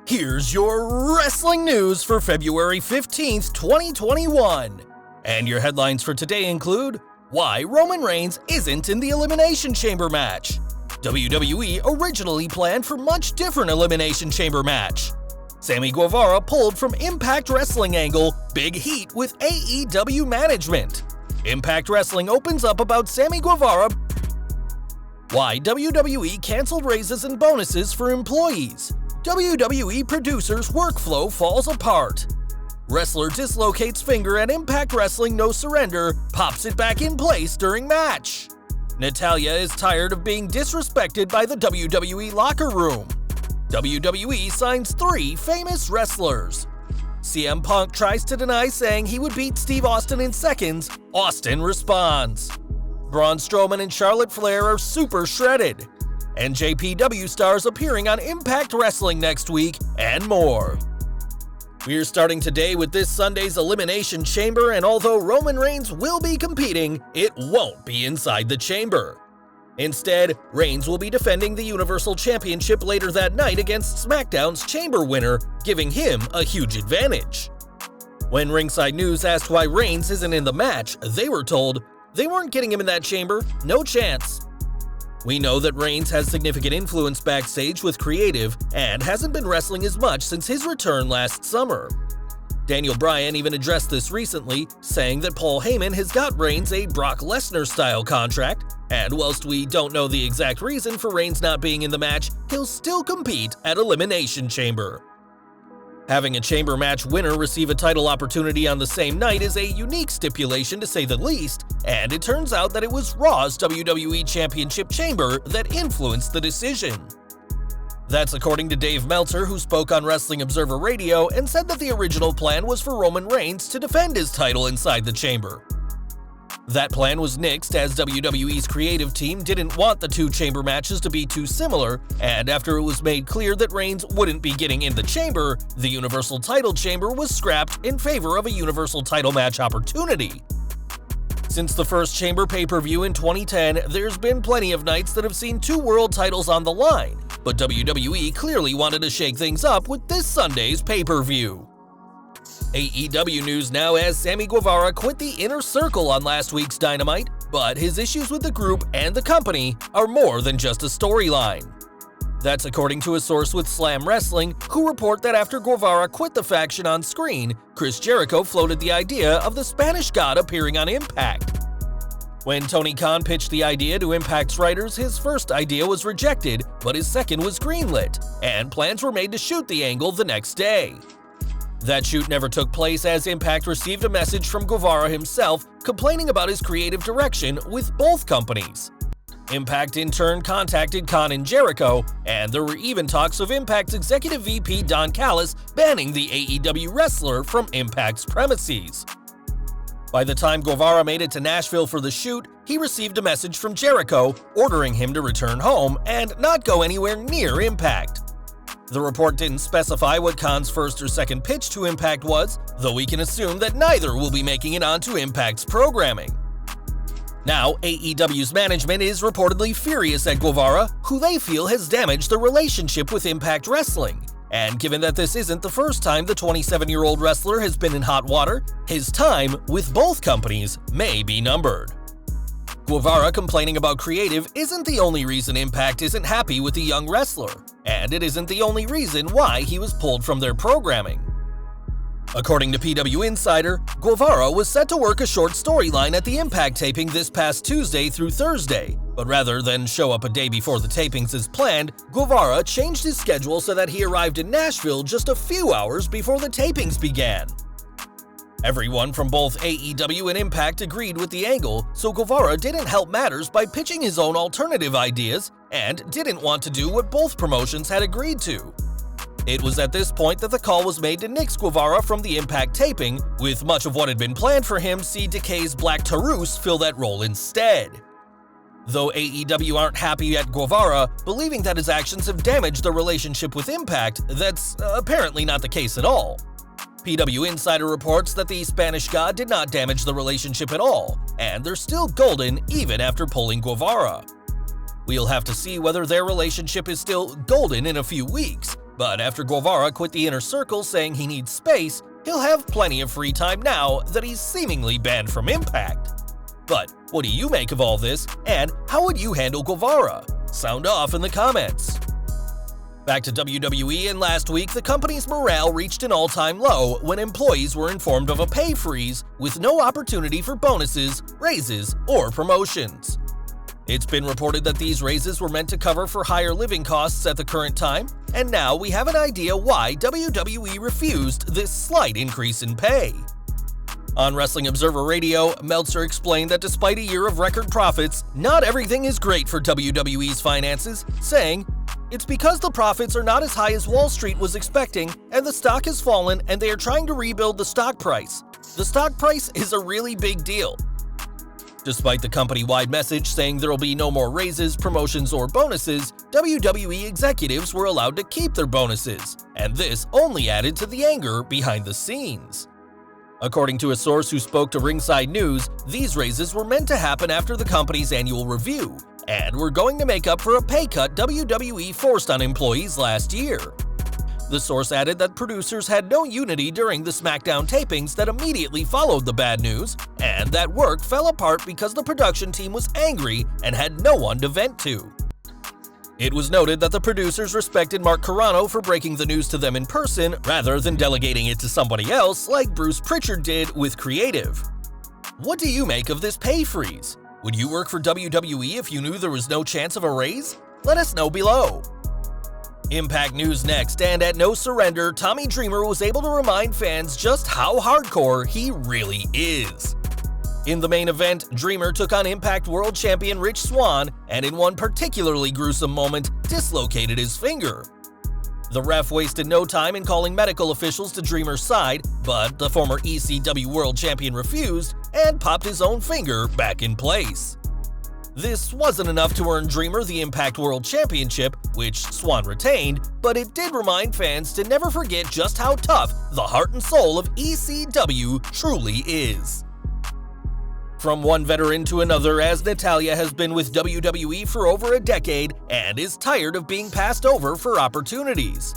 Here's your wrestling news for February 15th, 2021. And your headlines for today include why Roman Reigns isn't in the Elimination Chamber match. WWE originally planned for much different Elimination Chamber match. Sammy Guevara pulled from Impact Wrestling angle, big heat with AEW management. Impact Wrestling opens up about Sammy Guevara. Why WWE canceled raises and bonuses for employees. WWE producers' workflow falls apart. Wrestler dislocates finger at Impact Wrestling No Surrender, pops it back in place during match. Natalya is tired of being disrespected by the WWE locker room. WWE signs 3 famous wrestlers. CM Punk tries to deny saying he would beat Steve Austin in seconds. Austin responds. Braun Strowman and Charlotte Flair are super shredded. NJPW stars appearing on Impact Wrestling next week, and more. We're starting today with this Sunday's Elimination Chamber, and although Roman Reigns will be competing, it won't be inside the chamber. Instead, Reigns will be defending the Universal Championship later that night against SmackDown's Chamber winner, giving him a huge advantage. When Ringside News asked why Reigns isn't in the match, they were told they weren't getting him in that chamber, no chance. We know that Reigns has significant influence backstage with creative and hasn't been wrestling as much since his return last summer. Daniel Bryan even addressed this recently, saying that Paul Heyman has got Reigns a Brock Lesnar-style contract, and whilst we don't know the exact reason for Reigns not being in the match, he'll still compete at Elimination Chamber. Having a chamber match winner receive a title opportunity on the same night is a unique stipulation to say the least, and it turns out that it was Raw's WWE Championship Chamber that influenced the decision. That's according to Dave Meltzer, who spoke on Wrestling Observer Radio and said that the original plan was for Roman Reigns to defend his title inside the chamber. That plan was nixed as WWE's creative team didn't want the 2 chamber matches to be too similar, and after it was made clear that Reigns wouldn't be getting in the chamber, the Universal title chamber was scrapped in favor of a Universal title match opportunity. Since the first chamber pay-per-view in 2010, there's been plenty of nights that have seen 2 world titles on the line, but WWE clearly wanted to shake things up with this Sunday's pay-per-view. AEW news now as Sammy Guevara quit the Inner Circle on last week's Dynamite, but his issues with the group and the company are more than just a storyline. That's according to a source with Slam Wrestling, who report that after Guevara quit the faction on screen, Chris Jericho floated the idea of the Spanish God appearing on Impact. When Tony Khan pitched the idea to Impact's writers, his first idea was rejected, but his second was greenlit, and plans were made to shoot the angle the next day. That shoot never took place as Impact received a message from Guevara himself complaining about his creative direction with both companies. Impact in turn contacted Khan and Jericho, and there were even talks of Impact's executive VP Don Callis banning the AEW wrestler from Impact's premises. By the time Guevara made it to Nashville for the shoot, he received a message from Jericho ordering him to return home and not go anywhere near Impact. The report didn't specify what Khan's first or second pitch to Impact was, though we can assume that neither will be making it onto Impact's programming. Now, AEW's management is reportedly furious at Guevara, who they feel has damaged the relationship with Impact Wrestling. And given that this isn't the first time the 27-year-old wrestler has been in hot water, his time with both companies may be numbered. Guevara complaining about creative isn't the only reason Impact isn't happy with the young wrestler, and it isn't the only reason why he was pulled from their programming. According to PW Insider, Guevara was set to work a short storyline at the Impact taping this past Tuesday through Thursday, but rather than show up a day before the tapings as planned, Guevara changed his schedule so that he arrived in Nashville just a few hours before the tapings began. Everyone from both AEW and Impact agreed with the angle, so Guevara didn't help matters by pitching his own alternative ideas and didn't want to do what both promotions had agreed to. It was at this point that the call was made to nix Guevara from the Impact taping, with much of what had been planned for him see Decay's Black Taurus fill that role instead. Though AEW aren't happy at Guevara, believing that his actions have damaged their relationship with Impact, that's apparently not the case at all. PW Insider reports that the Spanish God did not damage the relationship at all, and they're still golden even after pulling Guevara. We'll have to see whether their relationship is still golden in a few weeks, But after Guevara quit the Inner Circle saying he needs space, he'll have plenty of free time now that he's seemingly banned from Impact. But what do you make of all this, and how would you handle Guevara? Sound off in the comments. Back to WWE, and last week the company's morale reached an all-time low when employees were informed of a pay freeze with no opportunity for bonuses, raises, or promotions. It's been reported that these raises were meant to cover for higher living costs at the current time, and now we have an idea why WWE refused this slight increase in pay. On Wrestling Observer Radio, Meltzer explained that despite a year of record profits, not everything is great for WWE's finances, saying, "It's because the profits are not as high as Wall Street was expecting, and the stock has fallen and they are trying to rebuild the stock price. The stock price is a really big deal." Despite the company-wide message saying there will be no more raises, promotions, or bonuses, WWE executives were allowed to keep their bonuses, and this only added to the anger behind the scenes. According to a source who spoke to Ringside News, these raises were meant to happen after the company's annual review, and were going to make up for a pay cut WWE forced on employees last year. The source added that producers had no unity during the SmackDown tapings that immediately followed the bad news, and that work fell apart because the production team was angry and had no one to vent to. It was noted that the producers respected Mark Carrano for breaking the news to them in person rather than delegating it to somebody else like Bruce Pritchard did with creative. What do you make of this pay freeze? Would you work for WWE if you knew there was no chance of a raise? Let us know below. Impact News next, and at No Surrender, Tommy Dreamer was able to remind fans just how hardcore he really is. In the main event, Dreamer took on Impact World Champion Rich Swann, and in one particularly gruesome moment, dislocated his finger. The ref wasted no time in calling medical officials to Dreamer's side, but the former ECW World Champion refused and popped his own finger back in place. This wasn't enough to earn Dreamer the Impact World Championship, which Swann retained, but it did remind fans to never forget just how tough the heart and soul of ECW truly is. From one veteran to another, as Natalya has been with WWE for over a decade and is tired of being passed over for opportunities.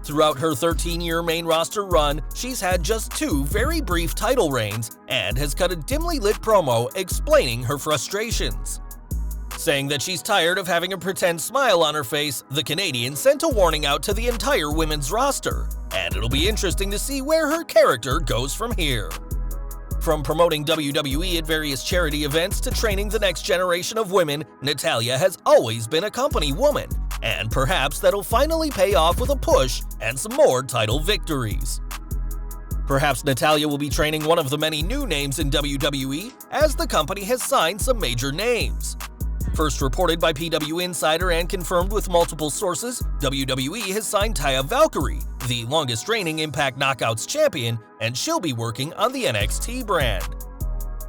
Throughout her 13-year main roster run, she's had just 2 very brief title reigns and has cut a dimly lit promo explaining her frustrations. Saying that she's tired of having a pretend smile on her face, the Canadian sent a warning out to the entire women's roster, and it'll be interesting to see where her character goes from here. From promoting WWE at various charity events to training the next generation of women, Natalya has always been a company woman, and perhaps that'll finally pay off with a push and some more title victories. Perhaps Natalya will be training one of the many new names in WWE, as the company has signed some major names. First reported by PW Insider and confirmed with multiple sources, WWE has signed Taya Valkyrie, the longest-reigning Impact Knockouts champion, and she'll be working on the NXT brand.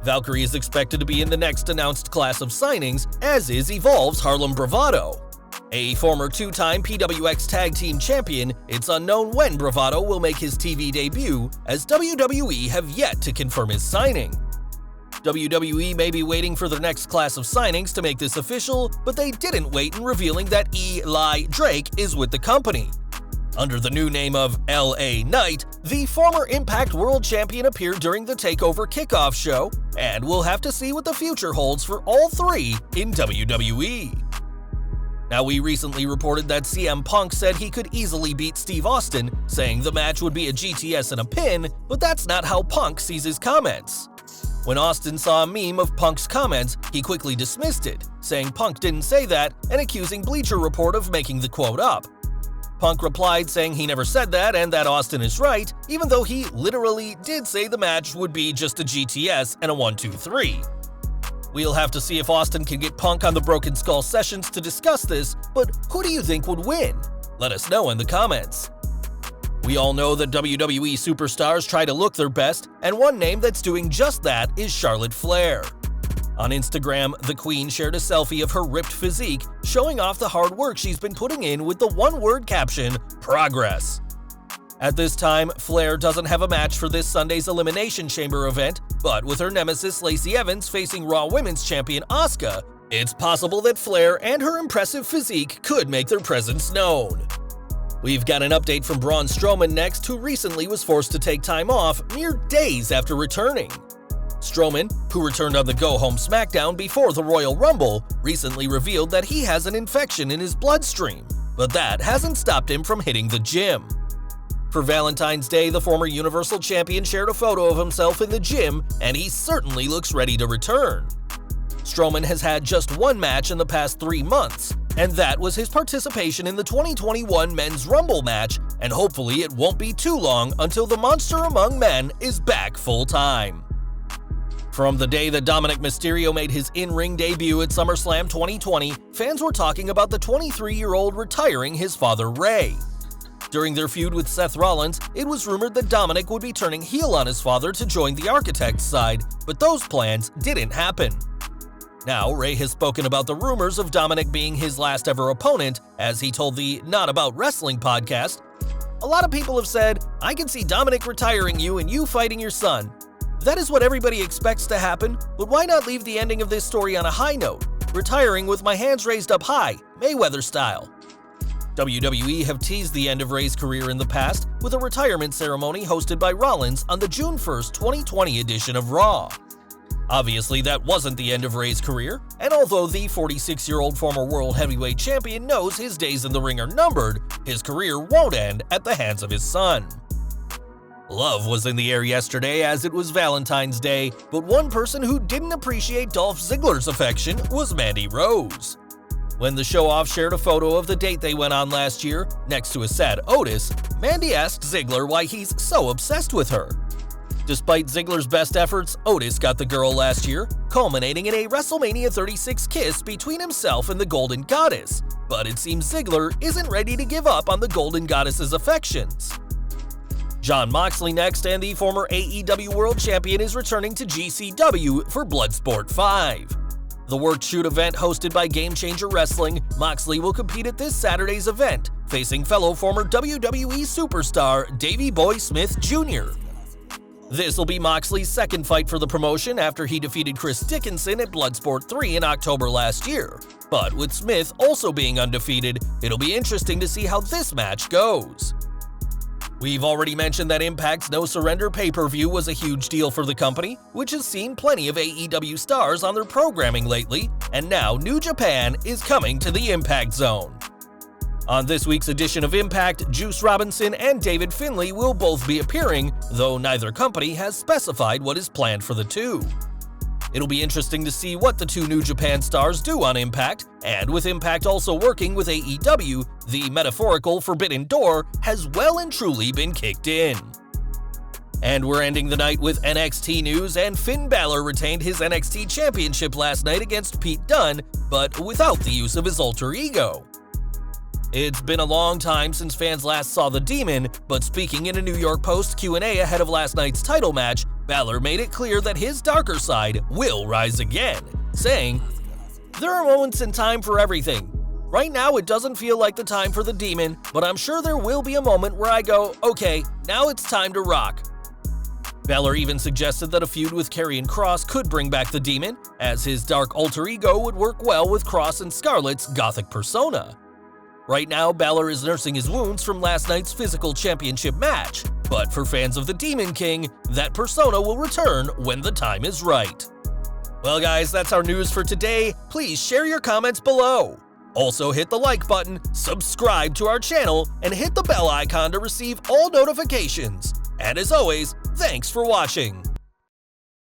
Valkyrie is expected to be in the next announced class of signings, as is Evolve's Harlem Bravado. A former 2-time PWX Tag Team Champion, it's unknown when Bravado will make his TV debut, as WWE have yet to confirm his signing. WWE may be waiting for their next class of signings to make this official, but they didn't wait in revealing that Eli Drake is with the company. Under the new name of LA Knight, the former Impact World Champion appeared during the TakeOver Kickoff show, and we'll have to see what the future holds for all 3 in WWE. Now, we recently reported that CM Punk said he could easily beat Steve Austin, saying the match would be a GTS and a pin, but that's not how Punk sees his comments. When Austin saw a meme of Punk's comments, he quickly dismissed it, saying Punk didn't say that and accusing Bleacher Report of making the quote up. Punk replied saying he never said that and that Austin is right, even though he literally did say the match would be just a GTS and a 1-2-3. We'll have to see if Austin can get Punk on the Broken Skull sessions to discuss this, but who do you think would win? Let us know in the comments. We all know that WWE superstars try to look their best, and one name that's doing just that is Charlotte Flair. On Instagram, the Queen shared a selfie of her ripped physique, showing off the hard work she's been putting in with the one-word caption, "Progress." At this time, Flair doesn't have a match for this Sunday's Elimination Chamber event, but with her nemesis Lacey Evans facing Raw Women's Champion Asuka, it's possible that Flair and her impressive physique could make their presence known. We've got an update from Braun Strowman next, who recently was forced to take time off mere days after returning. Strowman, who returned on the Go-Home SmackDown before the Royal Rumble, recently revealed that he has an infection in his bloodstream, but that hasn't stopped him from hitting the gym. For Valentine's Day, the former Universal Champion shared a photo of himself in the gym, and he certainly looks ready to return. Strowman has had just one match in the past 3 months, and that was his participation in the 2021 Men's Rumble match, and hopefully it won't be too long until the Monster Among Men is back full-time. From the day that Dominic Mysterio made his in-ring debut at SummerSlam 2020, fans were talking about the 23-year-old retiring his father Ray. During their feud with Seth Rollins, it was rumored that Dominic would be turning heel on his father to join the Architect's side, but those plans didn't happen. Now, Ray has spoken about the rumors of Dominic being his last ever opponent, as he told the Not About Wrestling podcast, "A lot of people have said, I can see Dominic retiring you and you fighting your son. That is what everybody expects to happen, but why not leave the ending of this story on a high note, retiring with my hands raised up high, Mayweather style." WWE have teased the end of Ray's career in the past with a retirement ceremony hosted by Rollins on the June 1st, 2020 edition of Raw. Obviously, that wasn't the end of Ray's career, and although the 46-year-old former World Heavyweight Champion knows his days in the ring are numbered, his career won't end at the hands of his son. Love was in the air yesterday as it was Valentine's Day, but one person who didn't appreciate Dolph Ziggler's affection was Mandy Rose. When the show-off shared a photo of the date they went on last year, next to a sad Otis, Mandy asked Ziggler why he's so obsessed with her. Despite Ziggler's best efforts, Otis got the girl last year, culminating in a WrestleMania 36 kiss between himself and the Golden Goddess, but it seems Ziggler isn't ready to give up on the Golden Goddess's affections. Jon Moxley next, and the former AEW World Champion is returning to GCW for Bloodsport 5. The Work Shoot event hosted by Game Changer Wrestling, Moxley will compete at this Saturday's event, facing fellow former WWE superstar Davey Boy Smith Jr. This will be Moxley's second fight for the promotion after he defeated Chris Dickinson at Bloodsport 3 in October last year. But with Smith also being undefeated, it'll be interesting to see how this match goes. We've already mentioned that Impact's No Surrender pay-per-view was a huge deal for the company, which has seen plenty of AEW stars on their programming lately, and now New Japan is coming to the Impact Zone. On this week's edition of Impact, Juice Robinson and David Finlay will both be appearing, though neither company has specified what is planned for the two. It'll be interesting to see what the two New Japan stars do on Impact, and with Impact also working with AEW, the metaphorical Forbidden Door has well and truly been kicked in. And we're ending the night with NXT news, and Finn Balor retained his NXT Championship last night against Pete Dunne, but without the use of his alter ego. It's been a long time since fans last saw the Demon, but speaking in a New York Post Q&A ahead of last night's title match, Balor made it clear that his darker side will rise again, saying, "There are moments in time for everything. Right now it doesn't feel like the time for the Demon, but I'm sure there will be a moment where I go, okay, now it's time to rock." Balor even suggested that a feud with Karrion Kross could bring back the Demon, as his dark alter ego would work well with Kross and Scarlett's gothic persona. Right now, Balor is nursing his wounds from last night's physical championship match, but for fans of the Demon King, that persona will return when the time is right. Well guys, that's our news for today. Please share your comments below. Also hit the like button, subscribe to our channel, and hit the bell icon to receive all notifications. And as always, thanks for watching.